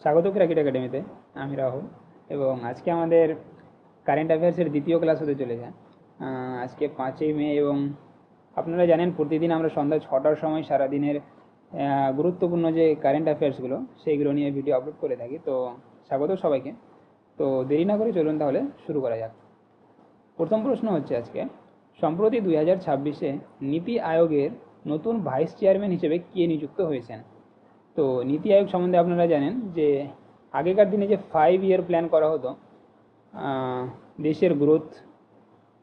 স্বাগত ক্রিকেট একাডেমিতে। আমি রাহুল এবং আজকে আমাদের কারেন্ট অ্যাফেয়ার্সের দ্বিতীয় ক্লাস হতে চলেছে। আজকে 5ই মে এবং আপনারা জানেন প্রতিদিন আমরা সন্ধ্যা 6টার সময় সারাদিনের গুরুত্বপূর্ণ যে কারেন্ট অ্যাফেয়ার্সগুলো সেইগুলো নিয়ে ভিডিও আপলোড করে থাকি। তো স্বাগত সবাইকে। তো দেরি না করে চলুন তাহলে শুরু করা যাক। প্রথম প্রশ্ন হচ্ছে আজকে, সম্প্রতি 2026-এ নীতি আয়োগের নতুন ভাইস চেয়ারম্যান হিসেবে কে নিযুক্ত হয়েছেন? তো নীতি আয়োগ সম্বন্ধে আপনারা জানেন যে আগেকার দিনে যে 5 ইয়ার প্ল্যান করা হতো দেশের গ্রোথ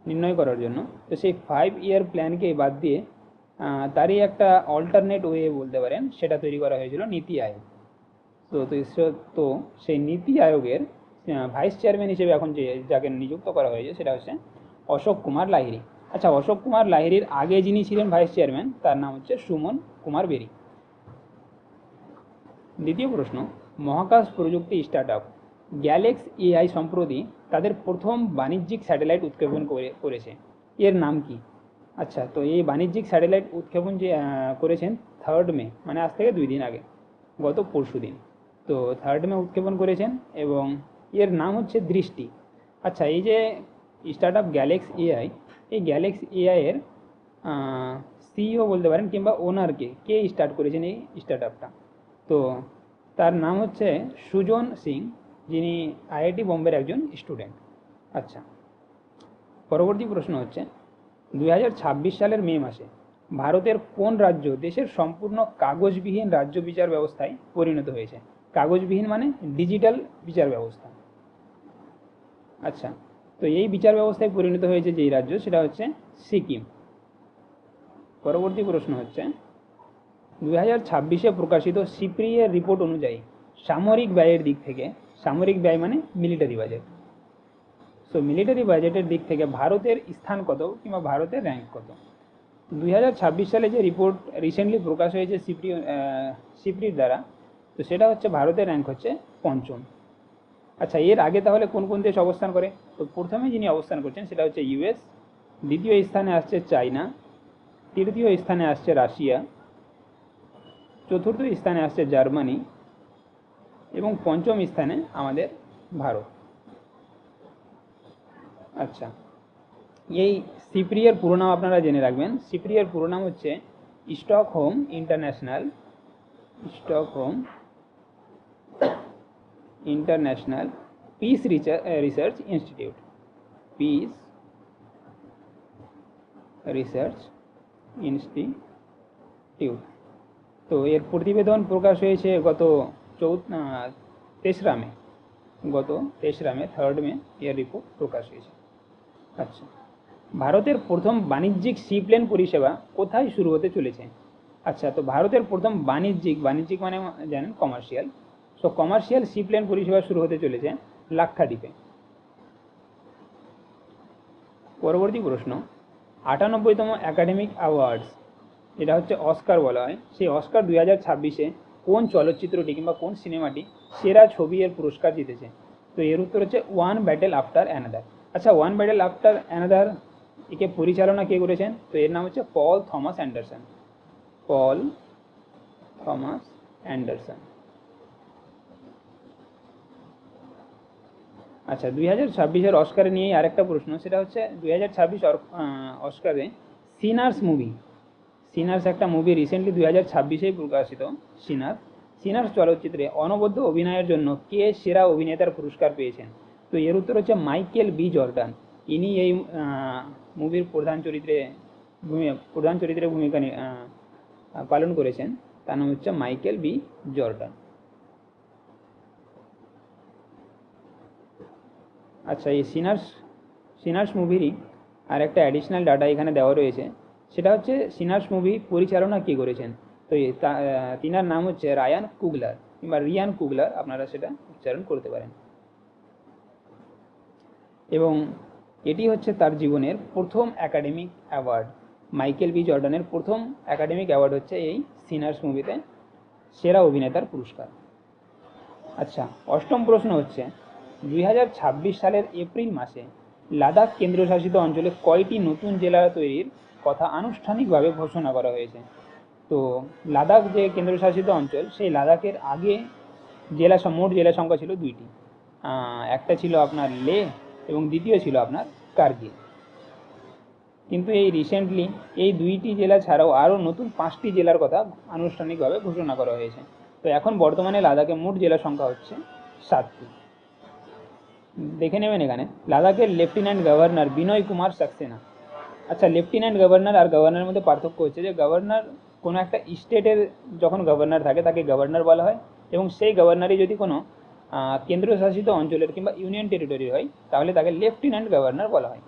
নির্ণয় করার জন্য, তো সেই 5 ইয়ার প্ল্যানকে বাদ দিয়ে তারই একটা অল্টারনেট ওয়ে বলতে পারেন, সেটা তৈরি করা হয়েছিল নীতি আয়োগ। তো সেই নীতি আয়োগের ভাইস চেয়ারম্যান হিসেবে এখন যাকে নিযুক্ত করা হয়েছে সেটা হচ্ছে অশোক কুমার লাহিড়ী। আচ্ছা, অশোক কুমার লাহিড়ীর আগে যিনি ছিলেন ভাইস চেয়ারম্যান তার নাম হচ্ছে সুমন কুমার বেরি। দ্বিতীয় প্রশ্ন, মহাকাশ প্রযুক্তি স্টার্টআপ গ্যালেক্স এআই সম্প্রতি তাদের প্রথম বাণিজ্যিক স্যাটেলাইট উৎক্ষেপণ করেছে, এর নাম কি? আচ্ছা, তো এই বাণিজ্যিক স্যাটেলাইট উৎক্ষেপণ যে করেছেন 3 মে, মানে আজ থেকে 2 দিন আগে, গত পরশু দিন। তো 3 মে উৎক্ষেপণ করেছেন এবং এর নাম হচ্ছে দৃষ্টি। আচ্ছা, এই যে স্টার্টআপ গ্যালেক্স এআই, এই গ্যালেক্স এআই এর সিইও বলতে পারেন কিংবা ওনারকে কে স্টার্ট করেছেন এই স্টার্টআপটা? তো তার নাম হচ্ছে সুজন সিং, যিনি আইআইটি বোম্বের একজন স্টুডেন্ট। আচ্ছা, পরবর্তী প্রশ্ন হচ্ছে 2026 সালের মে মাসে ভারতের কোন রাজ্য দেশের সম্পূর্ণ কাগজবিহীন রাজ্য বিচার ব্যবস্থায় পরিণত হয়েছে? কাগজবিহীন মানে ডিজিটাল বিচার ব্যবস্থা। আচ্ছা, তো এই বিচার ব্যবস্থায় পরিণত হয়েছে যেই রাজ্য সেটা হচ্ছে সিকিম। পরবর্তী প্রশ্ন হচ্ছে 2026-এ প্রকাশিত সিপ্রি-এর রিপোর্ট অনুযায়ী সামরিক ব্যয়ের দিক থেকে, সামরিক ব্যয় মানে মিলিটারি বাজেট, সো মিলিটারি বাজেটের দিক থেকে ভারতের স্থান কত কিংবা ভারতের র্যাঙ্ক কত? 2026 সালে যে রিপোর্ট রিসেন্টলি প্রকাশ হয়েছে সিপ্রির দ্বারা, তো সেটা হচ্ছে ভারতের র্যাঙ্ক হচ্ছে 5ম। আচ্ছা, এর আগে তাহলে কোন কোন দেশ অবস্থান করে? তো প্রথমে যিনি অবস্থান করছেন সেটা হচ্ছে ইউএস, দ্বিতীয় স্থানে আসছে চায়না, তৃতীয় স্থানে আসছে রাশিয়া, চতুর্থ স্থানে আসছে জার্মানি এবং 5ম স্থানে আমাদের ভারত। আচ্ছা, এই সিপ্রি-এর পুরো নাম আপনারা জেনে রাখবেন। সিপ্রি-এর পুরো নাম হচ্ছে Stockholm international piece research institute. Piece research institute. তো এর প্রতিবেদন প্রকাশ হয়েছে গত 3রা মে, 3rd মে এর রিপোর্ট প্রকাশ হয়েছে। আচ্ছা, ভারতের প্রথম বাণিজ্যিক সি প্লেন পরিষেবা কোথায় শুরু হতে চলেছে? আচ্ছা, তো ভারতের প্রথম বাণিজ্যিক মানে জানেন commercial, so commercial sea plane পরিষেবা শুরু হতে চলেছে লাক্ষাদ্বীপে। পরবর্তী প্রশ্ন, 98তম একাডেমিক অ্যাওয়ার্ডস, এটা হচ্ছে অস্কার বলা হয়, সেই অস্কার 2026-এ কোন চলচ্চিত্রটি কিংবা কোন সিনেমাটি সেরা ছবি এর পুরস্কার জিতেছে? তো এর উত্তর হচ্ছে ওয়ান ব্যাটেল আফটার অ্যানাদার। আচ্ছা, ওয়ান ব্যাটেল আফটার অ্যানাদার একে পরিচালনা কে করেছেন? তো এর নাম হচ্ছে পল থমাস অ্যান্ডারসন। আচ্ছা, 2026-এর অস্কারে নিয়েই আরেকটা প্রশ্ন, সেটা হচ্ছে 2026 অস্কারে সিনার্স একটা মুভি রিসেন্টলি 2026-এ প্রকাশিত। সিনার্স চলচ্চিত্রে অনবদ্য অভিনয়ের জন্য কে সেরা অভিনেতার পুরস্কার পেয়েছেন? তো এর উত্তর হচ্ছে মাইকেল বি জর্ডান। ইনি এই মুভির প্রধান চরিত্রে ভূমিকা পালন করেছেন। তার নাম হচ্ছে মাইকেল বি জর্ডান। আচ্ছা, এই সিনার্স মুভিরই আর একটা অ্যাডিশনাল ডাটা এখানে দেওয়া রয়েছে, সেটা হচ্ছে সিনার্স মুভি পরিচালনা কে করেছেন? তো তিনার নাম হচ্ছে রিয়ান কুগলার, আপনারা সেটা উচ্চারণ করতে পারেন। এবং এটি হচ্ছে তার জীবনের প্রথম একাডেমিক অ্যাওয়ার্ড। মাইকেল বি জর্ডানের প্রথম একাডেমিক অ্যাওয়ার্ড হচ্ছে এই সিনার্স মুভিতে সেরা অভিনেতার পুরস্কার। আচ্ছা, 8ম প্রশ্ন হচ্ছে 2026 সালের এপ্রিল মাসে লাদাখ কেন্দ্রশাসিত অঞ্চলে কয়টি নতুন জেলা তৈরির কথা আনুষ্ঠানিকভাবে ঘোষণা করা হয়েছে? তো লাদাখ যে কেন্দ্রশাসিত অঞ্চল, সেই লাদাখের আগে মোট জেলা সংখ্যা ছিল 2টি। একটা ছিল আপনার লে এবং দ্বিতীয় ছিল আপনার কার্গিল। কিন্তু এই রিসেন্টলি এই 2টি জেলা ছাড়াও আরও নতুন 5টি জেলার কথা আনুষ্ঠানিকভাবে ঘোষণা করা হয়েছে। তো এখন বর্তমানে লাদাখে মোট জেলা সংখ্যা হচ্ছে 7টি। দেখে নেবেন এখানে লাদাখের লেফটেন্যান্ট গভর্নর বিনয় কুমার সাক্সেনা। আচ্ছা, লেফটেন্যান্ট গভর্নর আর গভর্নরের মধ্যে পার্থক্য হচ্ছে যে গভর্নর কোনো একটা স্টেটের যখন গভর্নর থাকে তাকে গভর্নর বলা হয়, এবং সেই গভর্নরই যদি কোনো কেন্দ্রশাসিত অঞ্চলের কিংবা ইউনিয়ন টেরিটরি হয় তাহলে তাকে লেফটেন্যান্ট গভর্নর বলা হয়,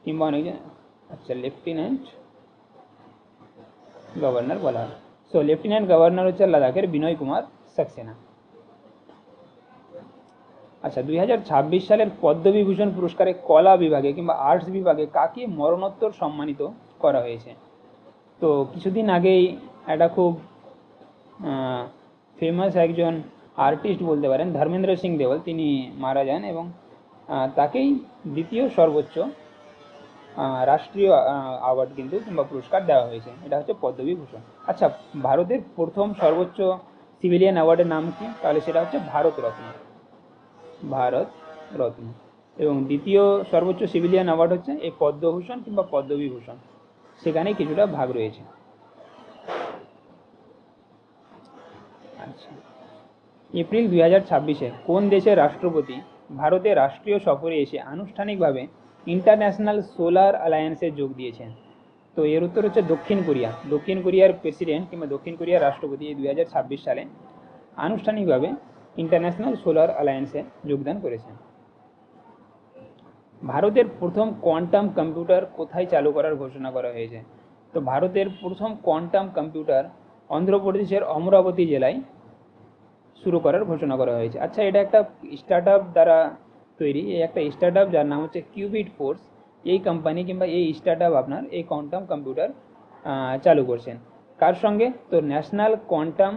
কিংবা অনেকজন লেফটেন্যান্ট গভর্নর বলা হয়। সো লেফটেন্যান্ট গভর্নর হচ্ছে লাদাখের বিনয় কুমার সাক্সেনা। আচ্ছা, 2026 সালের পদ্মবিভূষণ পুরস্কারে কলা বিভাগে কিংবা আর্টস বিভাগে কাকে মরণোত্তর সম্মানিত করা হয়েছে? তো কিছুদিন আগেই একটা খুব ফেমাস একজন আর্টিস্ট বলতে পারেন, ধর্মেন্দ্র সিং দেওল, তিনি মারা যান এবং তাকেই দ্বিতীয় সর্বোচ্চ রাষ্ট্রীয় অ্যাওয়ার্ড কিন্তু কিংবা পুরস্কার দেওয়া হয়েছে, এটা হচ্ছে পদ্মবিভূষণ। আচ্ছা, ভারতের প্রথম সর্বোচ্চ সিভিলিয়ান অ্যাওয়ার্ডের নাম কি? তাহলে সেটা হচ্ছে ভারত রত্ন। এবং দ্বিতীয় সর্বোচ্চ সিভিলিয়ান অ্যাওয়ার্ড হচ্ছে এই পদ্মভূষণ কিংবা পদ্মবিভূষণ, সেখানে কিছুটা ভাগ রয়েছে। আচ্ছা, এপ্রিল 2026-এ কোন দেশের রাষ্ট্রপতি ভারতে রাষ্ট্রীয় সফরে এসে আনুষ্ঠানিকভাবে ইন্টারন্যাশনাল সোলার অ্যালায়েন্সে যোগ দিয়েছেন? তো এর উত্তর হচ্ছে দক্ষিণ কোরিয়া। দক্ষিণ কোরিয়ার প্রেসিডেন্ট কিংবা দক্ষিণ কোরিয়ার রাষ্ট্রপতি এই 2026 সালে আনুষ্ঠানিকভাবে ইন্টারন্যাশনাল সোলার অ্যালায়েন্সে যোগদান করেছেন। ভারতের প্রথম কোয়ান্টাম কম্পিউটার কোথায় চালু করার ঘোষণা করা হয়েছে? তো ভারতের প্রথম কোয়ান্টাম কম্পিউটার অন্ধ্রপ্রদেশের অমরাবতী জেলায় শুরু করার ঘোষণা করা হয়েছে। আচ্ছা, এটা একটা স্টার্টআপ দ্বারা তৈরি, এই একটা স্টার্টআপ যার নাম হচ্ছে কিউবিট ফোর্স। এই কোম্পানি কিংবা এই স্টার্টআপ আপনার এই কোয়ান্টাম কম্পিউটার চালু করছেন। কার সঙ্গে? তো ন্যাশনাল কোয়ান্টাম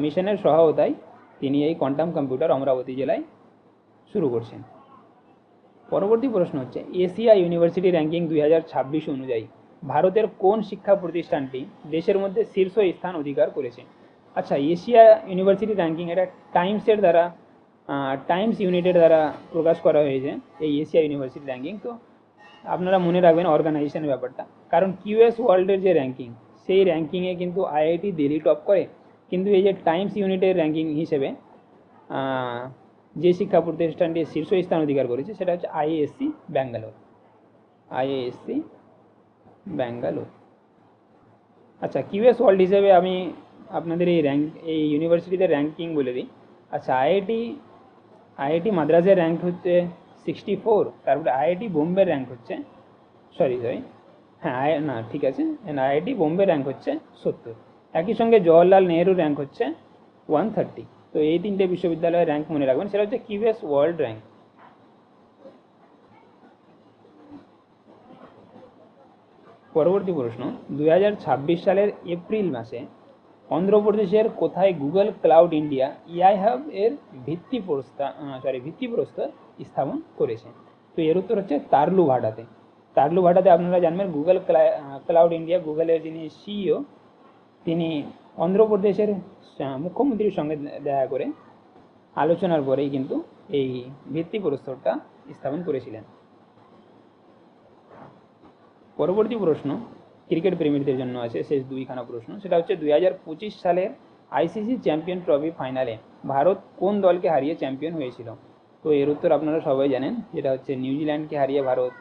মিশনের সহায়তায় তিনি এই কোয়ান্টাম কম্পিউটার অমরাবতী জেলায় শুরু করছেন। পরবর্তী প্রশ্ন হচ্ছে এশিয়া ইউনিভার্সিটি র্যাঙ্কিং 2026 অনুযায়ী ভারতের কোন শিক্ষা প্রতিষ্ঠানটি দেশের মধ্যে শীর্ষ স্থান অধিকার করেছে? আচ্ছা, এশিয়া ইউনিভার্সিটি র্যাঙ্কিং এটা টাইমস ইউনিটের দ্বারা প্রকাশ করা হয়েছে এই এশিয়া ইউনিভার্সিটি র্যাঙ্কিং। তো আপনারা মনে রাখবেন অর্গানাইজেশনের ব্যাপারটা, কারণ কিউএস ওয়ার্ল্ডের যে র্যাঙ্কিং সেই র্যাঙ্কিংয়ে কিন্তু আইআইটি দিল্লি টপ করে, কিন্তু এই যে টাইমস ইউনিটের র্যাঙ্কিং হিসেবে যে শিক্ষা প্রতিষ্ঠানটি শীর্ষ স্থান অধিকার করেছে সেটা হচ্ছে আইএএসসি ব্যাঙ্গালোর। আচ্ছা, কিউএস ওয়ার্ল্ড হিসেবে আমি আপনাদের এই ইউনিভার্সিটিতে র্যাঙ্কিং বলে দিই। আচ্ছা, আইআইটি মাদ্রাসের র্যাঙ্ক হচ্ছে 64, তারপরে আইআইটি বোম্বের র্যাঙ্ক হচ্ছে আইআইটি বোম্বে র্যাঙ্ক হচ্ছে 70। একই সঙ্গে জওহরলাল নেহরু র্যাঙ্ক হচ্ছে 130। তো এই তিনটে বিশ্ববিদ্যালয়ের র্যাঙ্ক মনে রাখবেন, সেটা হচ্ছে কিউএস ওয়ার্ল্ড র্যাঙ্ক। পরবর্তী প্রশ্ন, 2026 সালের এপ্রিল মাসে অন্ধ্রপ্রদেশের কোথায় Google cloud India AI hub এর ভিত্তিপ্রস্তর স্থাপন করেছে? তো এর উত্তর হচ্ছে তারলুভাটাতে। আপনারা জানবেন গুগল ক্লাউড ইন্ডিয়া, গুগলের যিনি সিইও, তিনি অন্ধ্রপ্রদেশের মুখ্যমন্ত্রীর সঙ্গে দেখা করে আলোচনার পরেই কিন্তু এই ভিত্তিপ্রস্তরটা স্থাপন করেছিলেন। পরবর্তী প্রশ্ন ক্রিকেট প্রেমীদের জন্য আছে, শেষ দুইখানা প্রশ্ন। সেটা হচ্ছে 2025 সালের আইসিসি চ্যাম্পিয়ন ট্রফি ফাইনালে ভারত কোন দলকে হারিয়ে চ্যাম্পিয়ন হয়েছিল? তো এর উত্তর আপনারা সবাই জানেন, যেটা হচ্ছে নিউজিল্যান্ডকে হারিয়ে ভারত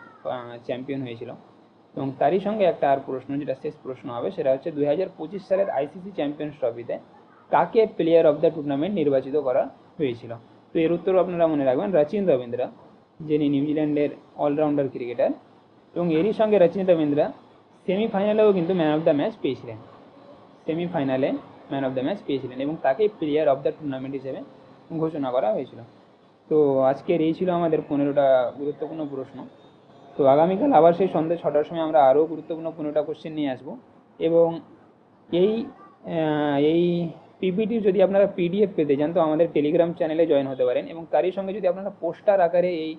চ্যাম্পিয়ন হয়েছিল। এবং তারই সঙ্গে একটা আর প্রশ্ন, যেটা শেষ প্রশ্ন হবে, সেটা হচ্ছে 2025 সালের আইসিসি চ্যাম্পিয়ন্স ট্রফিতে কাকে প্লেয়ার অফ দ্য টুর্নামেন্ট নির্বাচিত করা হয়েছিল? তো এর উত্তর আপনারা মনে রাখবেন রচিন রবীন্দ্রা, যিনি নিউজিল্যান্ডের অলরাউন্ডার ক্রিকেটার। এবং এরই সঙ্গে রচিন রবীন্দ্রা সেমিফাইনালেও কিন্তু ম্যান অফ দ্য ম্যাচ পেয়েছিলেন এবং তাকে প্লেয়ার অফ দ্য টুর্নামেন্ট হিসেবে ঘোষণা করা হয়েছিল। তো আজকের এই ছিল আমাদের 15টা গুরুত্বপূর্ণ প্রশ্ন। তো আগামীকাল আবার সেই সন্ধ্যে 6টার সময় আমরা আরও গুরুত্বপূর্ণ 15টা কোশ্চেন নিয়ে আসবো। এবং এই পিপিটির যদি আপনারা পিডিএফ পেতে চান তো আমাদের টেলিগ্রাম চ্যানেলে জয়েন হতে পারেন। এবং তারই সঙ্গে যদি আপনারা পোস্টার আকারে এই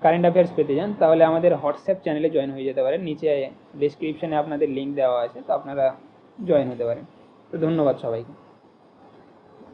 কারেন্ট অ্যাফেয়ার্স পেতে চান তাহলে আমাদের হোয়াটসঅ্যাপ চ্যানেলে জয়েন হয়ে যেতে পারেন। নিচে ডেসক্রিপশনে আপনাদের লিঙ্ক দেওয়া আছে, তো আপনারা জয়েন হতে পারেন। তো ধন্যবাদ সবাইকে।